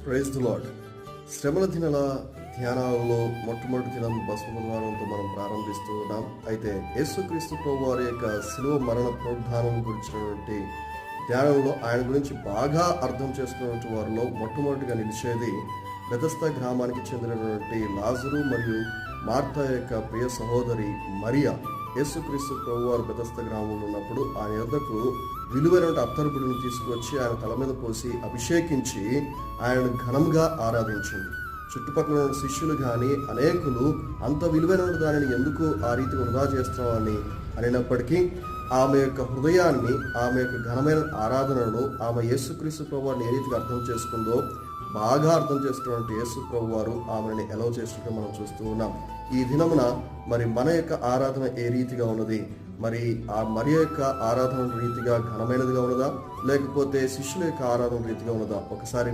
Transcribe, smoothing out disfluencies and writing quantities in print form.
Praise the lord. శ్రమల దినాల ధ్యానాలలో మొట్టమొదటి దినం బసవ బుధవారంతో మనం ప్రారంభిస్తూ ఉన్నాం. అయితే యేసుక్రీస్తు ప్రభు వారి యొక్క శిలువ మరణ పునరుద్ధానం గురించినటువంటి ధ్యానంలో ఆయన గురించి బాగా అర్థం చేసుకున్నటువంటి వారిలో మొట్టమొదటిగా నిలిచేది బెతస్దా గ్రామానికి చెందినటువంటి లాజరు మరియు మార్తా యొక్క ప్రియ సహోదరి మరియా. యేసుక్రీస్తు ప్రభు వారు బెతస్దా గ్రామంలో ఉన్నప్పుడు ఆయన యొద్దకు విలువైన అత్తరుపుడిని తీసుకువచ్చి ఆయన తల మీద పోసి అభిషేకించి ఆయనను ఘనంగా ఆరాధించింది. చుట్టుపక్కల ఉన్న శిష్యులు కానీ అనేకులు అంత విలువైన దానిని ఎందుకు ఆ రీతిగా వృధా చేస్తున్నామని అనినప్పటికీ ఆమె యొక్క హృదయాన్ని, ఆమె యొక్క ఘనమైన ఆరాధనను ఆమె యేసుక్రీస్తు ప్రభువారిని ఏ రీతిగా అర్థం చేసుకుందో బాగా అర్థం చేసుకున్నటువంటి యేసు ప్రభు వారు ఆమెను ఎలా చేసినట్టు మనం చూస్తూ ఉన్నాం. ఈ దినమున మరి మన యొక్క ఆరాధన ఏ రీతిగా ఉన్నది, మరి ఆ మరియ యొక్క ఆరాధన రీతిగా ఘనమైనదిగా ఉన్నదా, లేకపోతే శిష్యుల యొక్క ఆరాధన రీతిగా ఉన్నదా? ఒకసారి